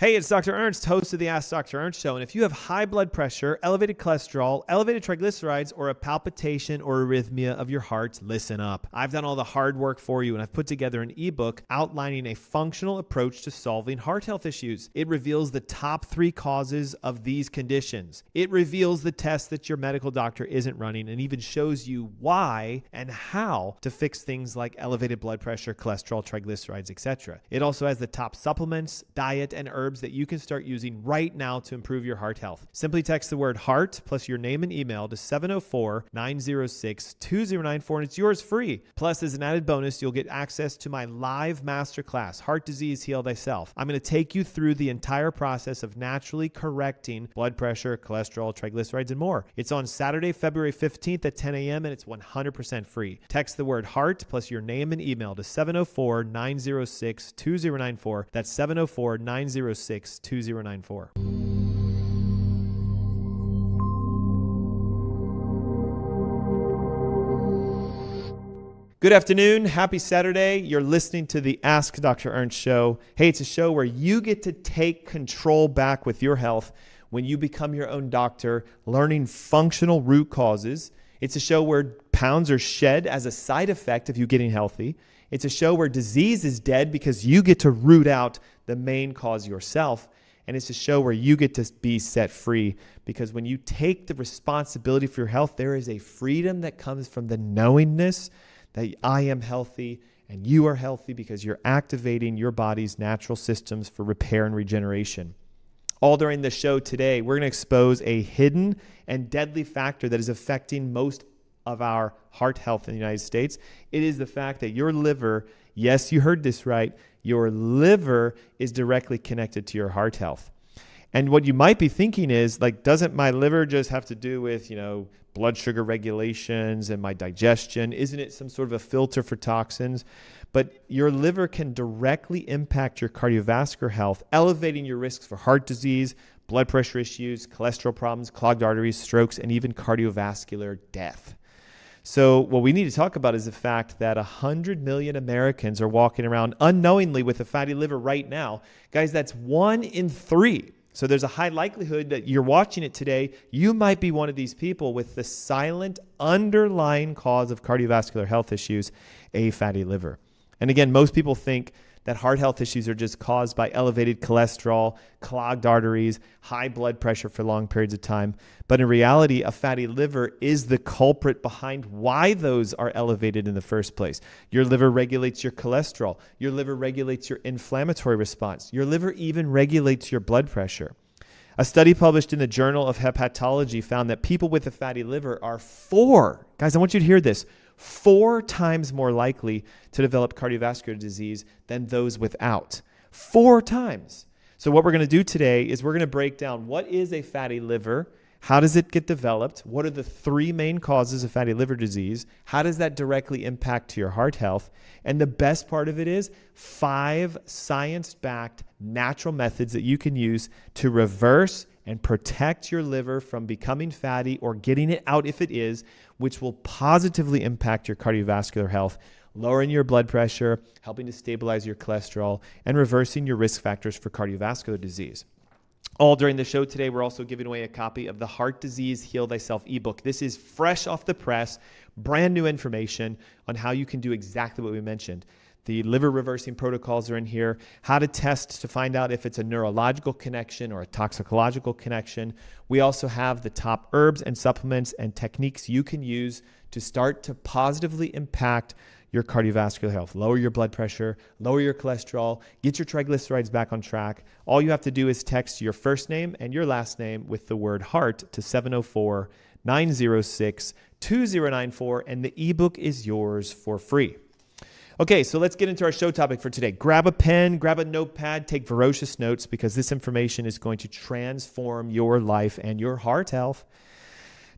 Hey, it's Dr. Ernst, host of the Ask Dr. Ernst show. And if you have high blood pressure, elevated cholesterol, elevated triglycerides, or a palpitation or arrhythmia of your heart, listen up. I've done all the hard work for you, and I've put together an ebook outlining a functional approach to solving heart health issues. It reveals the top 3 causes of these conditions. It reveals the tests that your medical doctor isn't running, and even shows you why and how to fix things like elevated blood pressure, cholesterol, triglycerides, etc. It also has the top supplements, diet, and herbs that you can start using right now to improve your heart health. Simply text the word heart plus your name and email to 704-906-2094 and it's yours free. Plus, as an added bonus, you'll get access to my live masterclass, Heart Disease Heal Thyself. I'm going to take you through the entire process of naturally correcting blood pressure, cholesterol, triglycerides, and more. It's on Saturday, February 15th at 10 a.m. and it's 100% free. Text the word heart plus your name and email to 704-906-2094. That's 704-906-2094. Good afternoon. Happy Saturday. You're listening to the Ask Dr. Ernst show. Hey, it's a show where you get to take control back with your health when you become your own doctor, learning functional root causes. It's a show where pounds are shed as a side effect of you getting healthy. It's a show where disease is dead because you get to root out the main cause yourself. And it's a show where you get to be set free because when you take the responsibility for your health, there is a freedom that comes from the knowingness that I am healthy and you are healthy because you're activating your body's natural systems for repair and regeneration. All during the show today, we're going to expose a hidden and deadly factor that is affecting most of our heart health in the United States. It is the fact that your liver, yes, you heard this right, your liver is directly connected to your heart health. And what you might be thinking is, like, doesn't my liver just have to do with, blood sugar regulations and my digestion? Isn't it some sort of a filter for toxins? But your liver can directly impact your cardiovascular health, elevating your risks for heart disease, blood pressure issues, cholesterol problems, clogged arteries, strokes, and even cardiovascular death. So what we need to talk about is the fact that 100 million Americans are walking around unknowingly with a fatty liver right now. Guys, that's 1 in 3. So there's a high likelihood that you're watching it today. You might be one of these people with the silent underlying cause of cardiovascular health issues, a fatty liver. And again, most people think that heart health issues are just caused by elevated cholesterol, clogged arteries, high blood pressure for long periods of time. But in reality, a fatty liver is the culprit behind why those are elevated in the first place. Your liver regulates your cholesterol. Your liver regulates your inflammatory response. Your liver even regulates your blood pressure. A study published in the Journal of Hepatology found that people with a fatty liver are 4, guys, I want you to hear this, 4 times more likely to develop cardiovascular disease than those without. 4 times. So what we're going to do today is we're going to break down what is a fatty liver, how does it get developed, what are the 3 main causes of fatty liver disease, how does that directly impact your heart health, and the best part of it is 5 science-backed natural methods that you can use to reverse and protect your liver from becoming fatty or getting it out if it is, which will positively impact your cardiovascular health, lowering your blood pressure, helping to stabilize your cholesterol, and reversing your risk factors for cardiovascular disease. All during the show today, we're also giving away a copy of the Heart Disease Heal Thyself ebook. This is fresh off the press, brand new information on how you can do exactly what we mentioned. The liver reversing protocols are in here, how to test to find out if it's a neurological connection or a toxicological connection. We also have the top herbs and supplements and techniques you can use to start to positively impact your cardiovascular health, lower your blood pressure, lower your cholesterol, get your triglycerides back on track. All you have to do is text your first name and your last name with the word heart to 704-906-2094, and the ebook is yours for free. Okay, so let's get into our show topic for today. Grab a pen, grab a notepad, take ferocious notes because this information is going to transform your life and your heart health.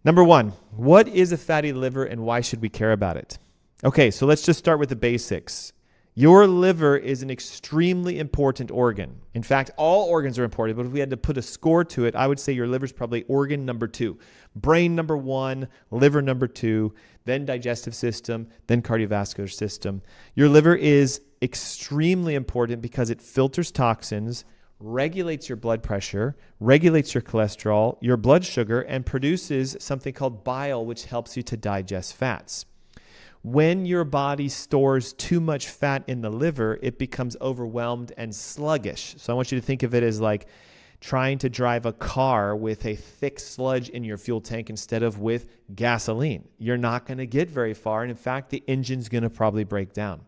Number 1, what is a fatty liver and why should we care about it? Okay, so let's just start with the basics. Your liver is an extremely important organ. In fact, all organs are important, but if we had to put a score to it, I would say your liver is probably organ number 2. Brain number 1, liver number 2, then digestive system, then cardiovascular system. Your liver is extremely important because it filters toxins, regulates your blood pressure, regulates your cholesterol, your blood sugar, and produces something called bile, which helps you to digest fats. When your body stores too much fat in the liver, it becomes overwhelmed and sluggish. So I want you to think of it as like trying to drive a car with a thick sludge in your fuel tank instead of with gasoline. You're not going to get very far, and in fact, the engine's going to probably break down.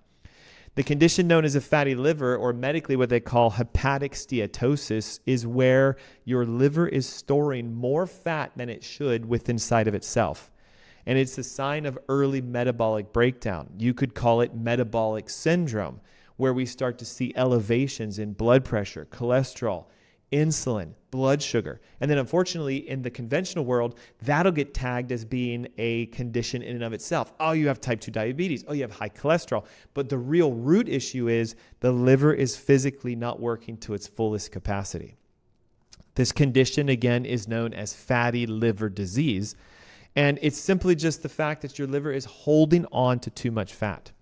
The condition known as a fatty liver, or medically what they call hepatic steatosis, is where your liver is storing more fat than it should within inside of itself. And it's a sign of early metabolic breakdown. You could call it metabolic syndrome, where we start to see elevations in blood pressure, cholesterol, insulin, blood sugar. And then unfortunately, in the conventional world, that'll get tagged as being a condition in and of itself. Oh, you have type 2 diabetes. Oh, you have high cholesterol. But the real root issue is the liver is physically not working to its fullest capacity. This condition, again, is known as fatty liver disease. And it's simply just the fact that your liver is holding on to too much fat.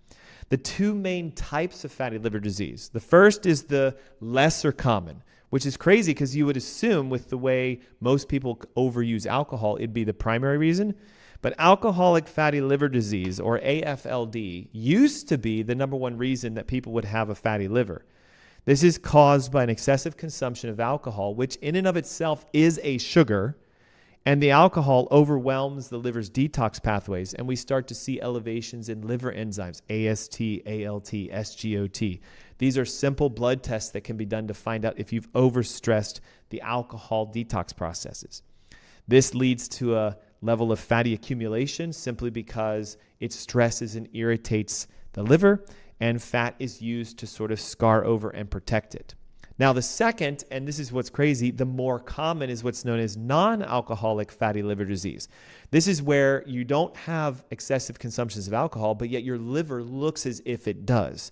The two main types of fatty liver disease. The first is the lesser common, which is crazy because you would assume with the way most people overuse alcohol, it'd be the primary reason. But alcoholic fatty liver disease, or AFLD, used to be the number one reason that people would have a fatty liver. This is caused by an excessive consumption of alcohol, which in and of itself is a sugar. And the alcohol overwhelms the liver's detox pathways, and we start to see elevations in liver enzymes, AST, ALT, SGOT. These are simple blood tests that can be done to find out if you've overstressed the alcohol detox processes. This leads to a level of fatty accumulation simply because it stresses and irritates the liver, and fat is used to sort of scar over and protect it. Now, the second, and this is what's crazy, the more common is what's known as non-alcoholic fatty liver disease. This is where you don't have excessive consumptions of alcohol, but yet your liver looks as if it does.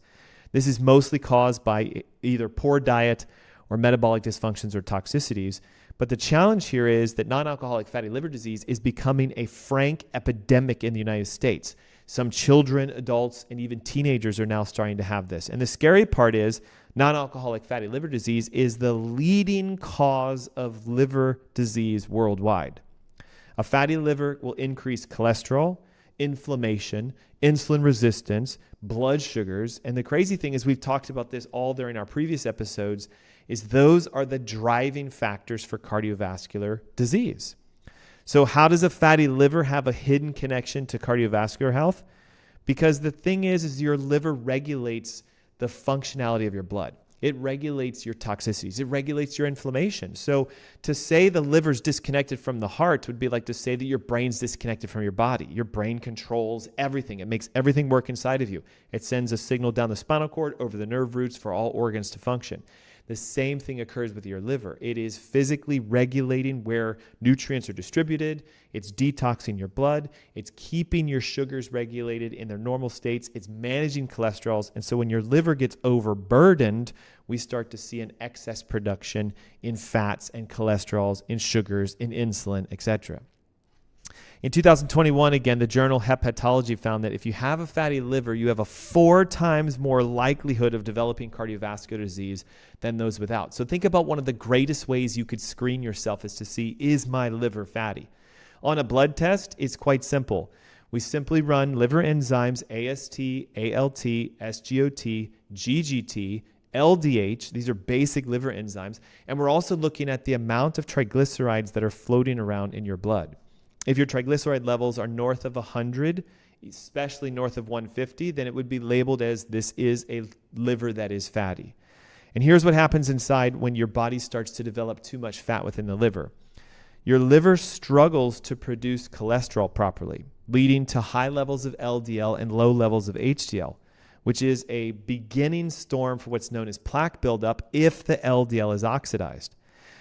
This is mostly caused by either poor diet or metabolic dysfunctions or toxicities. But the challenge here is that non-alcoholic fatty liver disease is becoming a frank epidemic in the United States. Some children, adults, and even teenagers are now starting to have this. And the scary part is non-alcoholic fatty liver disease is the leading cause of liver disease worldwide. A fatty liver will increase cholesterol, inflammation, insulin resistance, blood sugars. And the crazy thing is we've talked about this all during our previous episodes, is those are the driving factors for cardiovascular disease. So how does a fatty liver have a hidden connection to cardiovascular health? Because the thing is your liver regulates the functionality of your blood. It regulates your toxicities. It regulates your inflammation. So to say the liver's disconnected from the heart would be like to say that your brain's disconnected from your body. Your brain controls everything. It makes everything work inside of you. It sends a signal down the spinal cord over the nerve roots for all organs to function. The same thing occurs with your liver. It is physically regulating where nutrients are distributed. It's detoxing your blood. It's keeping your sugars regulated in their normal states. It's managing cholesterols. And so when your liver gets overburdened, we start to see an excess production in fats and cholesterols, in sugars, in insulin, etc. In 2021, again, the journal Hepatology found that if you have a fatty liver, you have a 4 times more likelihood of developing cardiovascular disease than those without. So think about one of the greatest ways you could screen yourself is to see, is my liver fatty? On a blood test, it's quite simple. We simply run liver enzymes, AST, ALT, SGOT, GGT, LDH. These are basic liver enzymes. And we're also looking at the amount of triglycerides that are floating around in your blood. If your triglyceride levels are north of 100, especially north of 150, then it would be labeled as this is a liver that is fatty. And here's what happens inside when your body starts to develop too much fat within the liver. Your liver struggles to produce cholesterol properly, leading to high levels of LDL and low levels of HDL, which is a beginning storm for what's known as plaque buildup if the LDL is oxidized.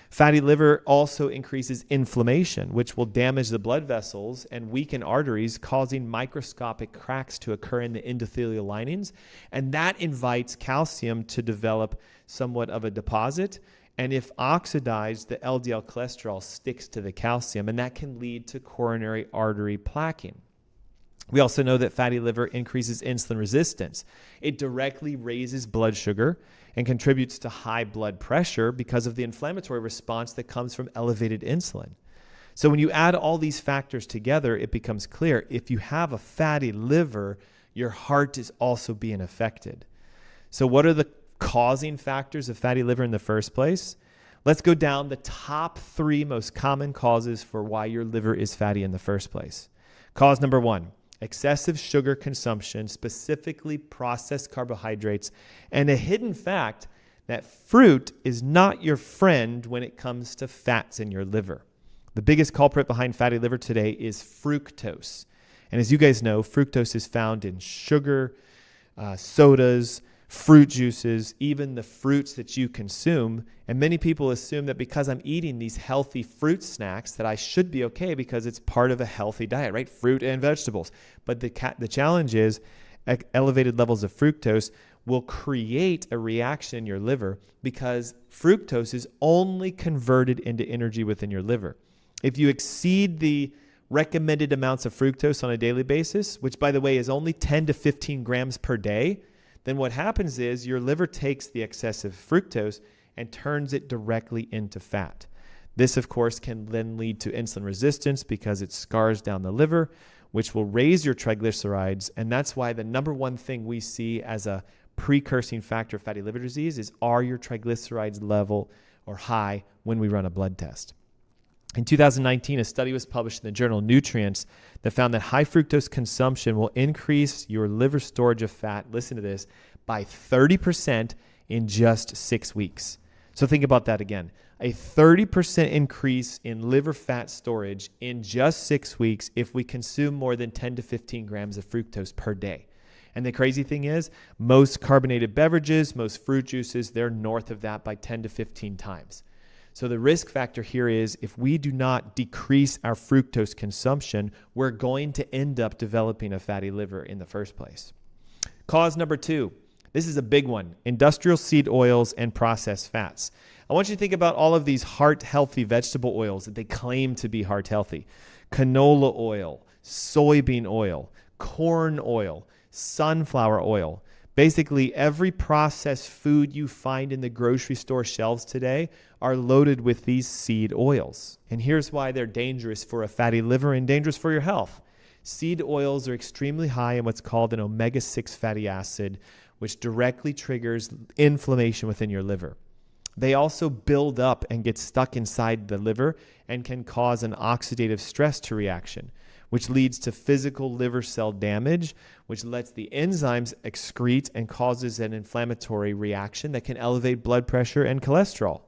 Fatty liver also increases inflammation, which will damage the blood vessels and weaken arteries, causing microscopic cracks to occur in the endothelial linings. And that invites calcium to develop somewhat of a deposit. And if oxidized, the LDL cholesterol sticks to the calcium, and that can lead to coronary artery plaquing. We also know that fatty liver increases insulin resistance. It directly raises blood sugar and contributes to high blood pressure because of the inflammatory response that comes from elevated insulin. So when you add all these factors together, it becomes clear if you have a fatty liver, your heart is also being affected. So what are the causing factors of fatty liver in the first place? Let's go down the top 3 most common causes for why your liver is fatty in the first place. Cause number 1, excessive sugar consumption, specifically processed carbohydrates, and a hidden fact that fruit is not your friend when it comes to fats in your liver. The biggest culprit behind fatty liver today is fructose. And as you guys know, fructose is found in sugar, sodas, fruit juices, even the fruits that you consume. And many people assume that because I'm eating these healthy fruit snacks that I should be okay because it's part of a healthy diet, right? Fruit and vegetables. But the challenge is elevated levels of fructose will create a reaction in your liver because fructose is only converted into energy within your liver. If you exceed the recommended amounts of fructose on a daily basis, which by the way is only 10 to 15 grams per day, then what happens is your liver takes the excessive fructose and turns it directly into fat. This, of course, can then lead to insulin resistance because it scars down the liver, which will raise your triglycerides. And that's why the number one thing we see as a precursing factor of fatty liver disease is, are your triglycerides level or high when we run a blood test? In 2019, a study was published in the journal Nutrients that found that high fructose consumption will increase your liver storage of fat, listen to this, by 30% in just 6 weeks. So think about that again. A 30% increase in liver fat storage in just 6 weeks if we consume more than 10 to 15 grams of fructose per day. And the crazy thing is, most carbonated beverages, most fruit juices, they're north of that by 10 to 15 times. So the risk factor here is if we do not decrease our fructose consumption, we're going to end up developing a fatty liver in the first place. Cause number 2, this is a big one, industrial seed oils and processed fats. I want you to think about all of these heart-healthy vegetable oils that they claim to be heart-healthy. Canola oil, soybean oil, corn oil, sunflower oil. Basically, every processed food you find in the grocery store shelves today are loaded with these seed oils. And here's why they're dangerous for a fatty liver and dangerous for your health. Seed oils are extremely high in what's called an omega-6 fatty acid, which directly triggers inflammation within your liver. They also build up and get stuck inside the liver and can cause an oxidative stress to reaction, which leads to physical liver cell damage, which lets the enzymes excrete and causes an inflammatory reaction that can elevate blood pressure and cholesterol.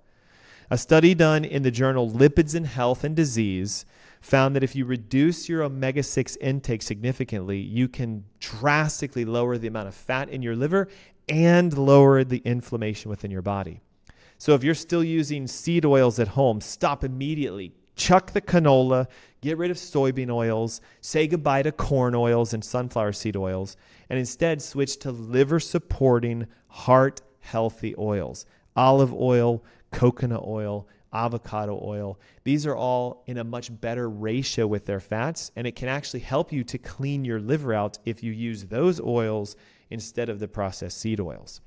A study done in the journal Lipids in Health and Disease found that if you reduce your omega-6 intake significantly, you can drastically lower the amount of fat in your liver and lower the inflammation within your body. So if you're still using seed oils at home, stop immediately. Chuck the canola, get rid of soybean oils, say goodbye to corn oils and sunflower seed oils, and instead switch to liver-supporting, heart-healthy oils. Olive oil, coconut oil, avocado oil. These are all in a much better ratio with their fats, and it can actually help you to clean your liver out if you use those oils instead of the processed seed oils.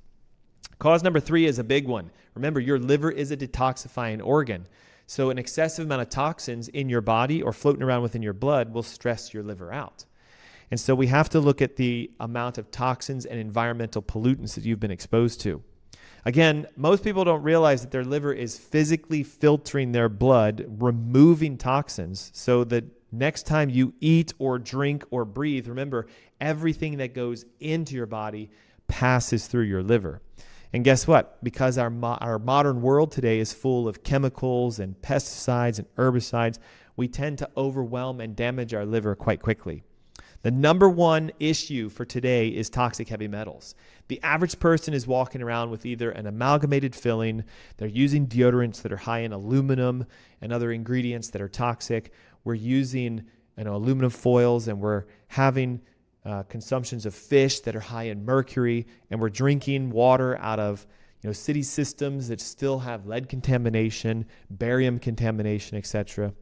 Cause number 3 is a big one. Remember, your liver is a detoxifying organ. So an excessive amount of toxins in your body or floating around within your blood will stress your liver out. And so we have to look at the amount of toxins and environmental pollutants that you've been exposed to. Again, most people don't realize that their liver is physically filtering their blood, removing toxins, so that next time you eat or drink or breathe, remember, everything that goes into your body passes through your liver. And guess what? Because our modern world today is full of chemicals and pesticides and herbicides, we tend to overwhelm and damage our liver quite quickly. The number one issue for today is toxic heavy metals. The average person is walking around with either an amalgamated filling, they're using deodorants that are high in aluminum and other ingredients that are toxic. We're using aluminum foils, and we're having consumptions of fish that are high in mercury, and we're drinking water out of city systems that still have lead contamination, barium contamination, etc.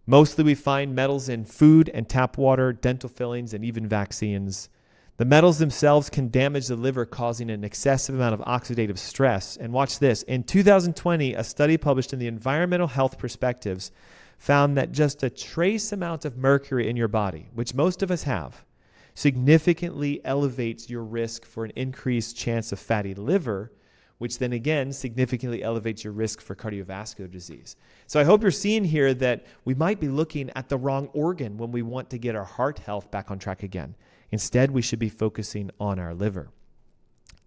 Mostly we find metals in food and tap water, dental fillings, and even vaccines. The metals themselves can damage the liver, causing an excessive amount of oxidative stress. And watch this. In 2020, a study published in the Environmental Health Perspectives found that just a trace amount of mercury in your body, which most of us have, significantly elevates your risk for an increased chance of fatty liver, which then again significantly elevates your risk for cardiovascular disease. So I hope you're seeing here that we might be looking at the wrong organ when we want to get our heart health back on track again. Instead, we should be focusing on our liver.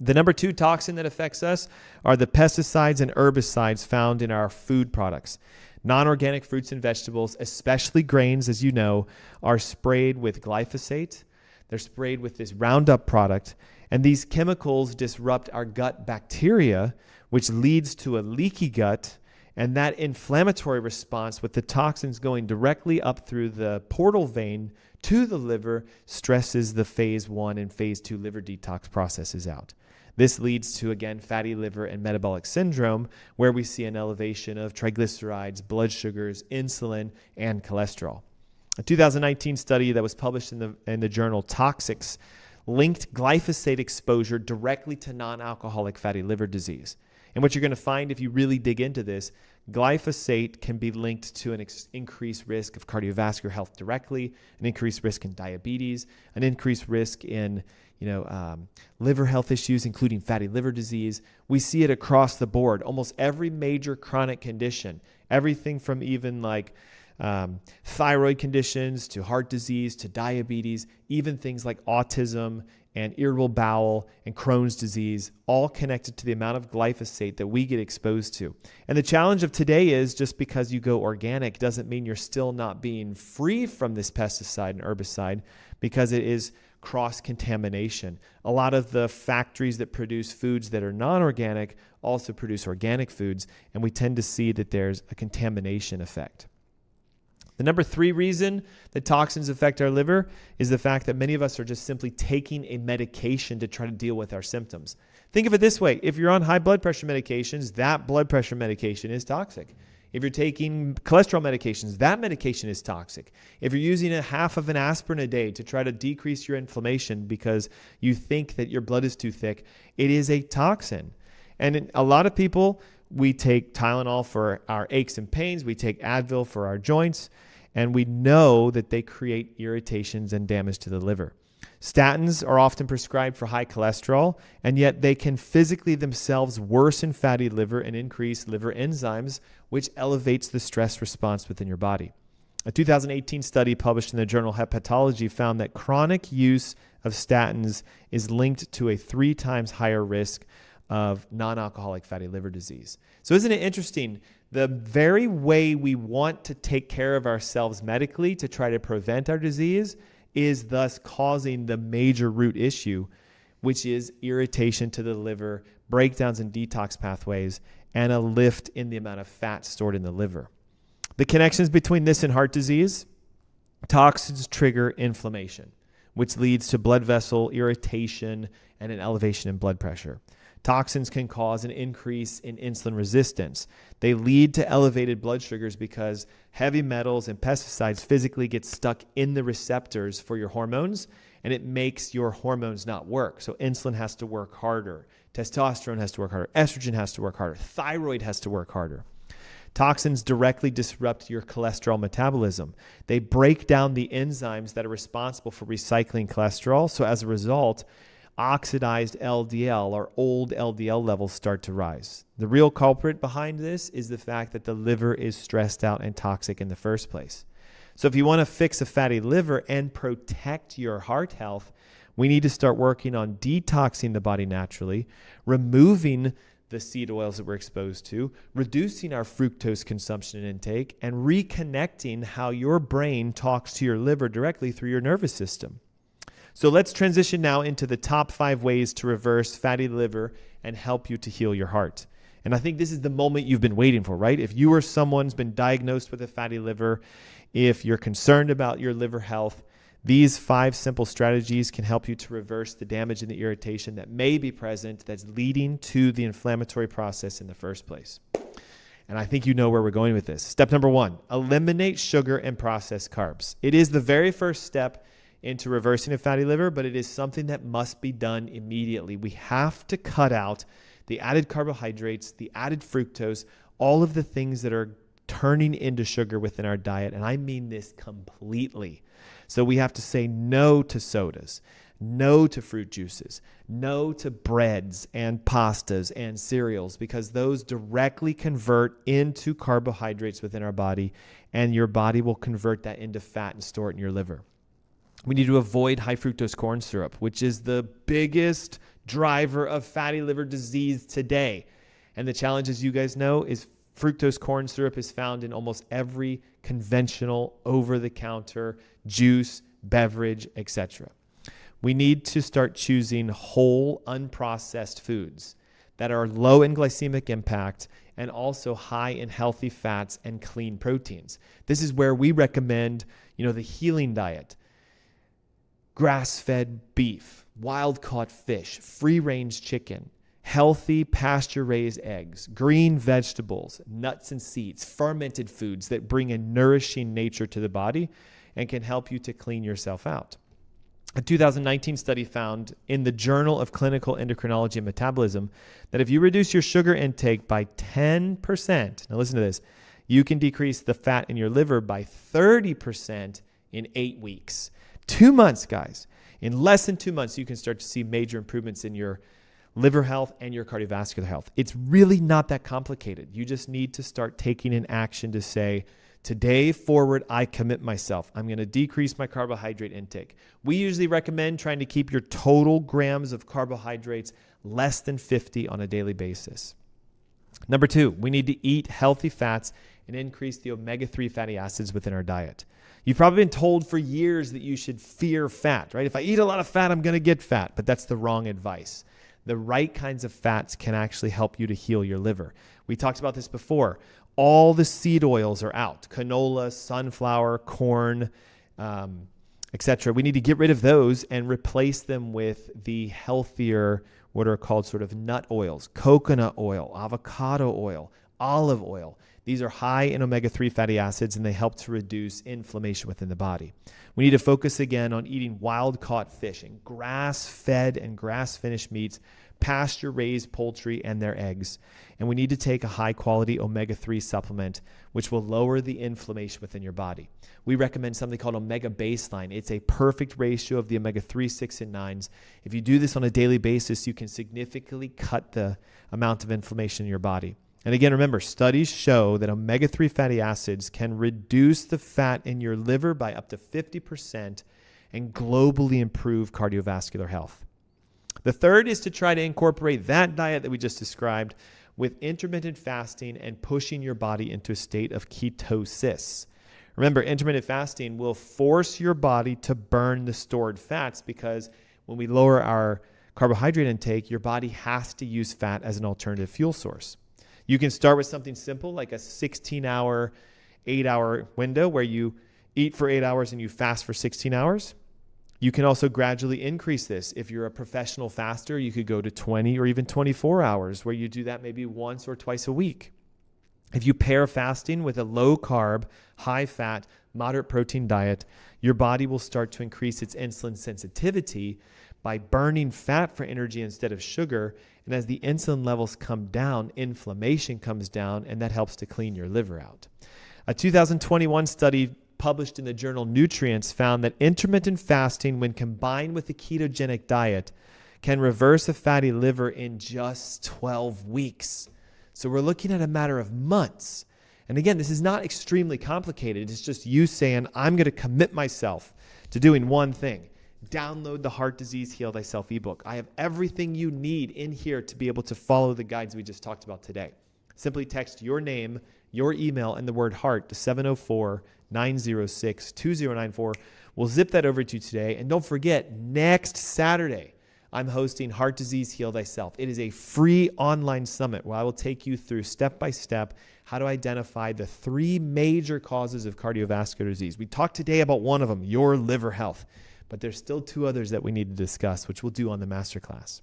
The number 2 toxin that affects us are the pesticides and herbicides found in our food products. Non-organic fruits and vegetables, especially grains, as you know, are sprayed with glyphosate. They're sprayed with this Roundup product, and these chemicals disrupt our gut bacteria, which leads to a leaky gut, and that inflammatory response with the toxins going directly up through the portal vein to the liver stresses the phase 1 and phase 2 liver detox processes out. This leads to, again, fatty liver and metabolic syndrome, where we see an elevation of triglycerides, blood sugars, insulin, and cholesterol. A 2019 study that was published in the journal Toxics linked glyphosate exposure directly to non-alcoholic fatty liver disease. And what you're going to find if you really dig into this, glyphosate can be linked to an increased risk of cardiovascular health directly, an increased risk in diabetes, an increased risk in liver health issues, including fatty liver disease. We see it across the board. Almost every major chronic condition, everything from even like thyroid conditions to heart disease to diabetes, even things like autism and irritable bowel and Crohn's disease, all connected to the amount of glyphosate that we get exposed to. And the challenge of today is just because you go organic doesn't mean you're still not being free from this pesticide and herbicide, because it is cross-contamination. A lot of the factories that produce foods that are non-organic also produce organic foods, and we tend to see that there's a contamination effect. The number 3 reason that toxins affect our liver is the fact that many of us are just simply taking a medication to try to deal with our symptoms. Think of it this way. If you're on high blood pressure medications, that blood pressure medication is toxic. If you're taking cholesterol medications, that medication is toxic. If you're using a half of an aspirin a day to try to decrease your inflammation because you think that your blood is too thick, it is a toxin. And a lot of people, we take Tylenol for our aches and pains. We take Advil for our joints. And we know that they create irritations and damage to the liver. Statins are often prescribed for high cholesterol, and yet they can physically themselves worsen fatty liver and increase liver enzymes, which elevates the stress response within your body. A 2018 study published in the journal Hepatology found that chronic use of statins is linked to a 3 times higher risk of non-alcoholic fatty liver disease. So isn't it interesting? The very way we want to take care of ourselves medically to try to prevent our disease is thus causing the major root issue, which is irritation to the liver, breakdowns in detox pathways, and a lift in the amount of fat stored in the liver. The connections between this and heart disease: toxins trigger inflammation, which leads to blood vessel irritation and an elevation in blood pressure. Toxins can cause an increase in insulin resistance. They lead to elevated blood sugars because heavy metals and pesticides physically get stuck in the receptors for your hormones, and it makes your hormones not work. So insulin has to work harder. Testosterone has to work harder. Estrogen has to work harder. Thyroid has to work harder. Toxins directly disrupt your cholesterol metabolism. They break down the enzymes that are responsible for recycling cholesterol. So as a result, oxidized LDL or old LDL levels start to rise. The real culprit behind this is the fact that the liver is stressed out and toxic in the first place. So if you want to fix a fatty liver and protect your heart health, we need to start working on detoxing the body naturally, removing the seed oils that we're exposed to, reducing our fructose consumption and intake, and reconnecting how your brain talks to your liver directly through your nervous system. So let's transition now into the top 5 ways to reverse fatty liver and help you to heal your heart. And I think this is the moment you've been waiting for, right? If you or someone's been diagnosed with a fatty liver, if you're concerned about your liver health, these 5 simple strategies can help you to reverse the damage and the irritation that may be present that's leading to the inflammatory process in the first place. And I think you know where we're going with this. Step number 1, eliminate sugar and processed carbs. It is the very first step into reversing a fatty liver, but it is something that must be done immediately. We have to cut out the added carbohydrates, the added fructose, all of the things that are turning into sugar within our diet. And I mean this completely. So we have to say no to sodas, no to fruit juices, no to breads and pastas and cereals, because those directly convert into carbohydrates within our body, and your body will convert that into fat and store it in your liver. We need to avoid high fructose corn syrup, which is the biggest driver of fatty liver disease today. And the challenge, as you guys know, is fructose corn syrup is found in almost every conventional over-the-counter juice, beverage, etc. We need to start choosing whole, unprocessed foods that are low in glycemic impact and also high in healthy fats and clean proteins. This is where we recommend, the healing diet. Grass-fed beef, wild-caught fish, free-range chicken, healthy pasture-raised eggs, green vegetables, nuts and seeds, fermented foods that bring a nourishing nature to the body and can help you to clean yourself out. A 2019 study found in the Journal of Clinical Endocrinology and Metabolism that if you reduce your sugar intake by 10%, now listen to this, you can decrease the fat in your liver by 30% in 8 weeks. 2 months, guys. In less than 2 months, you can start to see major improvements in your liver health and your cardiovascular health. It's really not that complicated. You just need to start taking an action to say, today forward, I commit myself. I'm going to decrease my carbohydrate intake. We usually recommend trying to keep your total grams of carbohydrates less than 50 on a daily basis. Number 2, we need to eat healthy fats and increase the omega-3 fatty acids within our diet. You've probably been told for years that you should fear fat, right? If I eat a lot of fat, I'm going to get fat, but that's the wrong advice. The right kinds of fats can actually help you to heal your liver. We talked about this before. All the seed oils are out. Canola, sunflower, corn, etc. We need to get rid of those and replace them with the healthier, what are called sort of nut oils, coconut oil, avocado oil, olive oil. These are high in omega-3 fatty acids, and they help to reduce inflammation within the body. We need to focus again on eating wild-caught fish and grass-fed and grass-finished meats, pasture-raised poultry and their eggs. And we need to take a high-quality omega-3 supplement, which will lower the inflammation within your body. We recommend something called Omega Baseline. It's a perfect ratio of the omega-3, 6, and 9s. If you do this on a daily basis, you can significantly cut the amount of inflammation in your body. And again, remember, studies show that omega-3 fatty acids can reduce the fat in your liver by up to 50% and globally improve cardiovascular health. The third is to try to incorporate that diet that we just described with intermittent fasting and pushing your body into a state of ketosis. Remember, intermittent fasting will force your body to burn the stored fats, because when we lower our carbohydrate intake, your body has to use fat as an alternative fuel source. You can start with something simple like a 16-hour, 8-hour window where you eat for 8 hours and you fast for 16 hours. You can also gradually increase this. If you're a professional faster, you could go to 20 or even 24 hours where you do that maybe once or twice a week. If you pair fasting with a low-carb, high-fat, moderate protein diet, your body will start to increase its insulin sensitivity by burning fat for energy instead of sugar. And as the insulin levels come down, inflammation comes down, and that helps to clean your liver out. A 2021 study published in the journal Nutrients found that intermittent fasting, when combined with a ketogenic diet, can reverse a fatty liver in just 12 weeks. So we're looking at a matter of months. And again, this is not extremely complicated. It's just you saying, I'm going to commit myself to doing one thing. Download the Heart Disease Heal Thyself ebook. I have everything you need in here to be able to follow the guides we just talked about today. Simply text your name, your email, and the word heart to 704-906-2094. We'll zip that over to you today. And don't forget, next Saturday, I'm hosting Heart Disease Heal Thyself. It is a free online summit where I will take you through step-by-step how to identify the 3 major causes of cardiovascular disease. We talked today about one of them, your liver health. But there's still 2 others that we need to discuss, which we'll do on the Masterclass.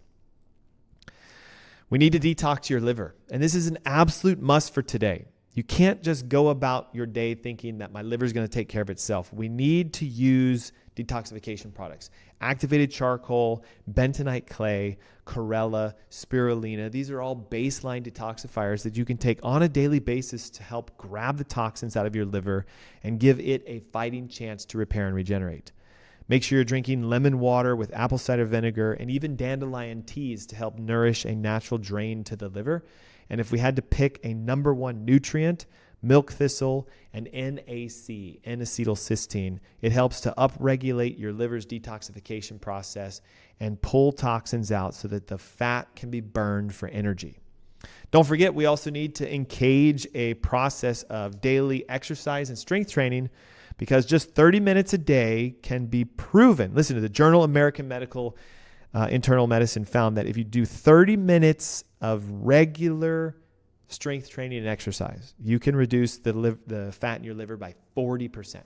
We need to detox your liver. And this is an absolute must for today. You can't just go about your day thinking that my liver is going to take care of itself. We need to use detoxification products. Activated charcoal, bentonite clay, chlorella, spirulina. These are all baseline detoxifiers that you can take on a daily basis to help grab the toxins out of your liver and give it a fighting chance to repair and regenerate. Make sure you're drinking lemon water with apple cider vinegar and even dandelion teas to help nourish a natural drain to the liver. And if we had to pick a number one nutrient, milk thistle and NAC, N-acetylcysteine, it helps to upregulate your liver's detoxification process and pull toxins out so that the fat can be burned for energy. Don't forget, we also need to engage a process of daily exercise and strength training, because just 30 minutes a day can be proven. Listen to the Journal of American Medical Internal Medicine found that if you do 30 minutes of regular strength training and exercise, you can reduce the fat in your liver by 40%.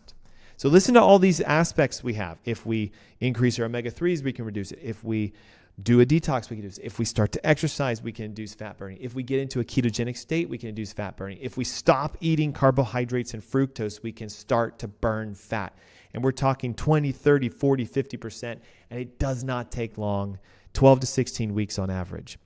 So listen to all these aspects we have. If we increase our omega-3s, we can reduce it. If we do a detox, we can reduce it. If we start to exercise, we can induce fat burning. If we get into a ketogenic state, we can induce fat burning. If we stop eating carbohydrates and fructose, we can start to burn fat. And we're talking 20, 30, 40, 50%, and it does not take long, 12 to 16 weeks on average.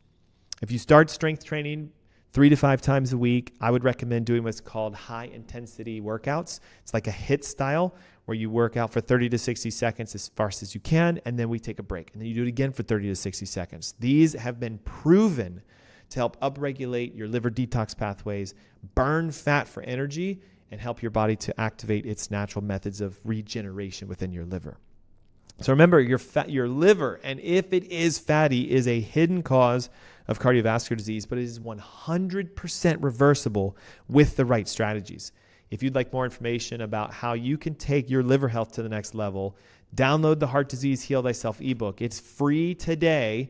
If you start strength training 3 to 5 times a week, I would recommend doing what's called high intensity workouts. It's like a HIIT style where you work out for 30 to 60 seconds as fast as you can, and then we take a break. And then you do it again for 30 to 60 seconds. These have been proven to help upregulate your liver detox pathways, burn fat for energy, and help your body to activate its natural methods of regeneration within your liver. So remember, your liver, and if it is fatty, is a hidden cause of cardiovascular disease, but it is 100% reversible with the right strategies. If you'd like more information about how you can take your liver health to the next level, download the Heart Disease Heal Thyself ebook. It's free today.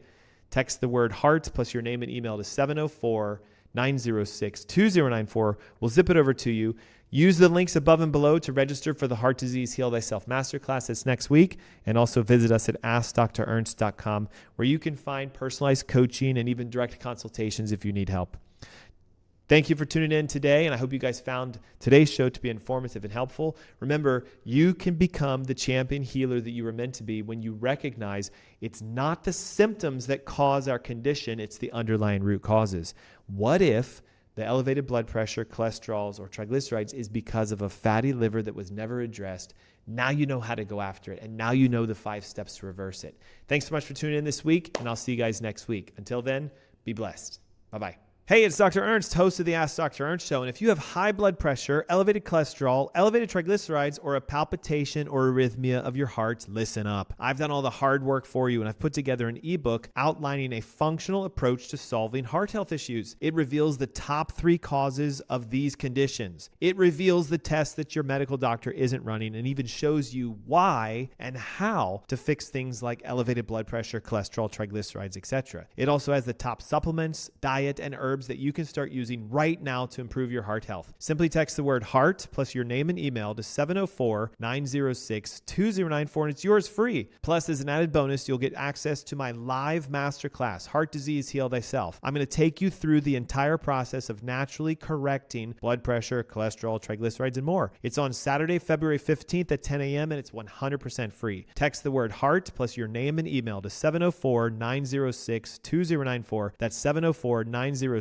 Text the word HEART plus your name and email to 704-906-2094. We'll zip it over to you. Use the links above and below to register for the Heart Disease Heal Thyself Masterclass that's next week. And also visit us at AskDrErnst.com, where you can find personalized coaching and even direct consultations if you need help. Thank you for tuning in today, and I hope you guys found today's show to be informative and helpful. Remember, you can become the champion healer that you were meant to be when you recognize it's not the symptoms that cause our condition, it's the underlying root causes. What if the elevated blood pressure, cholesterols, or triglycerides is because of a fatty liver that was never addressed? Now you know how to go after it, and now you know the 5 steps to reverse it. Thanks so much for tuning in this week, and I'll see you guys next week. Until then, be blessed. Bye-bye. Hey, it's Dr. Ernst, host of the Ask Dr. Ernst Show. And if you have high blood pressure, elevated cholesterol, elevated triglycerides, or a palpitation or arrhythmia of your heart, listen up. I've done all the hard work for you, and I've put together an ebook outlining a functional approach to solving heart health issues. It reveals the top 3 causes of these conditions. It reveals the tests that your medical doctor isn't running, and even shows you why and how to fix things like elevated blood pressure, cholesterol, triglycerides, etc. It also has the top supplements, diet, and herbs that you can start using right now to improve your heart health. Simply text the word HEART plus your name and email to 704-906-2094, and it's yours free. Plus, as an added bonus, you'll get access to my live masterclass, Heart Disease Heal Thyself. I'm going to take you through the entire process of naturally correcting blood pressure, cholesterol, triglycerides, and more. It's on Saturday, February 15th at 10 a.m., and it's 100% free. Text the word HEART plus your name and email to 704-906-2094. That's 704-906-2094.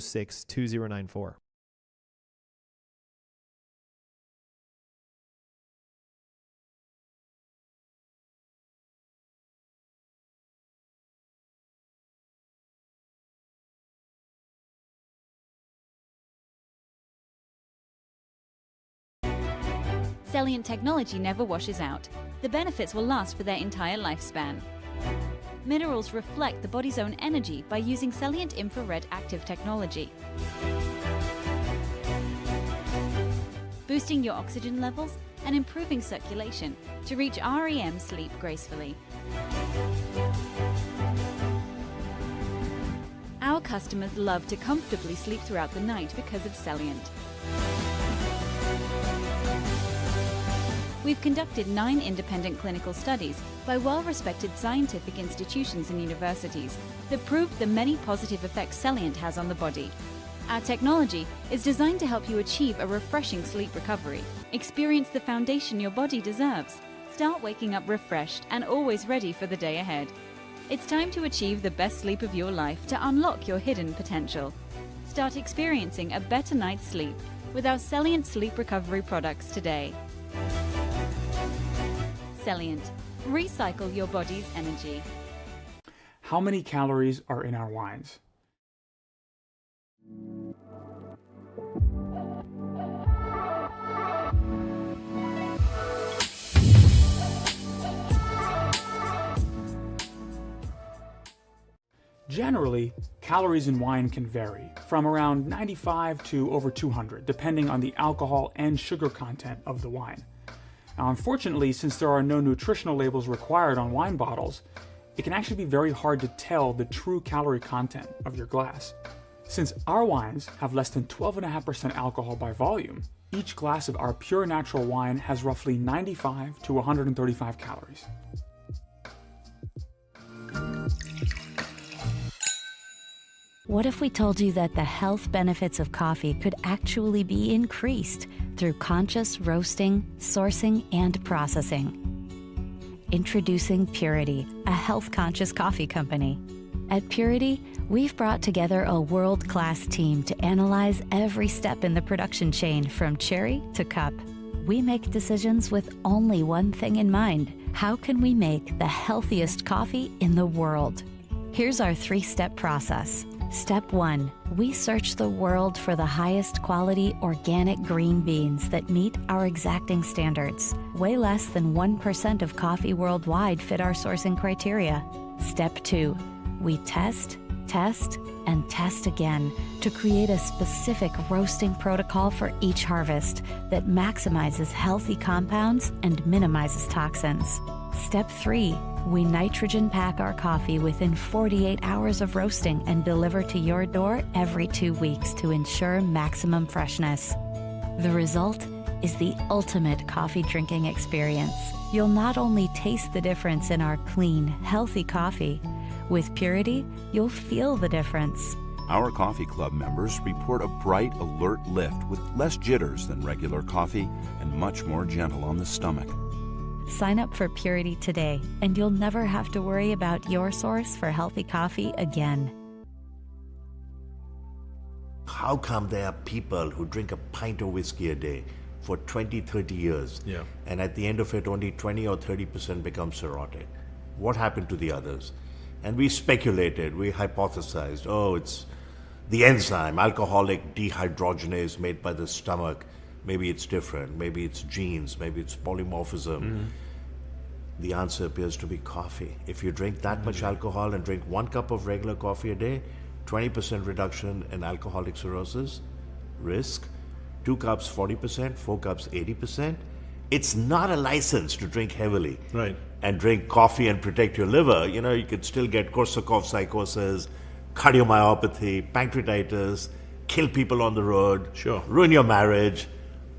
Salient technology never washes out. The benefits will last for their entire lifespan. Minerals reflect the body's own energy by using Salient infrared active technology, boosting your oxygen levels and improving circulation to reach REM sleep gracefully. Our customers love to comfortably sleep throughout the night because of Salient. We've conducted 9 independent clinical studies by well-respected scientific institutions and universities that prove the many positive effects Salient has on the body. Our technology is designed to help you achieve a refreshing sleep recovery. Experience the foundation your body deserves. Start waking up refreshed and always ready for the day ahead. It's time to achieve the best sleep of your life to unlock your hidden potential. Start experiencing a better night's sleep with our Celient sleep recovery products today. Celient. Recycle your body's energy. How many calories are in our wines? Generally, calories in wine can vary, from around 95 to over 200, depending on the alcohol and sugar content of the wine. Now, unfortunately, since there are no nutritional labels required on wine bottles, it can actually be very hard to tell the true calorie content of your glass. Since our wines have less than 12.5% alcohol by volume, each glass of our pure natural wine has roughly 95 to 135 calories. What if we told you that the health benefits of coffee could actually be increased through conscious roasting, sourcing, and processing? Introducing Purity, a health-conscious coffee company. At Purity, we've brought together a world-class team to analyze every step in the production chain from cherry to cup. We make decisions with only one thing in mind: how can we make the healthiest coffee in the world? Here's our 3-step process. Step 1. We search the world for the highest quality organic green beans that meet our exacting standards. Way less than 1% of coffee worldwide fit our sourcing criteria. Step 2. We test, and test again to create a specific roasting protocol for each harvest that maximizes healthy compounds and minimizes toxins. Step 3. We nitrogen pack our coffee within 48 hours of roasting and deliver to your door every 2 weeks to ensure maximum freshness. The result is the ultimate coffee drinking experience. You'll not only taste the difference in our clean, healthy coffee, with Purity, you'll feel the difference. Our coffee club members report a bright, alert lift with less jitters than regular coffee and much more gentle on the stomach. Sign up for Purity today, and you'll never have to worry about your source for healthy coffee again. How come there are people who drink a pint of whiskey a day for 20, 30 years, and at the end of it only 20 or 30% become cirrhotic? What happened to the others? And we speculated, we hypothesized, it's the enzyme, alcoholic dehydrogenase made by the stomach. Maybe it's different, maybe it's genes, maybe it's polymorphism. The answer appears to be coffee. If you drink that much alcohol and drink 1 cup of regular coffee a day, 20% reduction in alcoholic cirrhosis risk, 2 cups 40%, 4 cups 80%. It's not a license to drink heavily and drink coffee and protect your liver. You could still get Korsakoff psychosis, cardiomyopathy, pancreatitis, kill people on the road, ruin your marriage.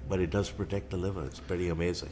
But it does protect the liver. It's pretty amazing.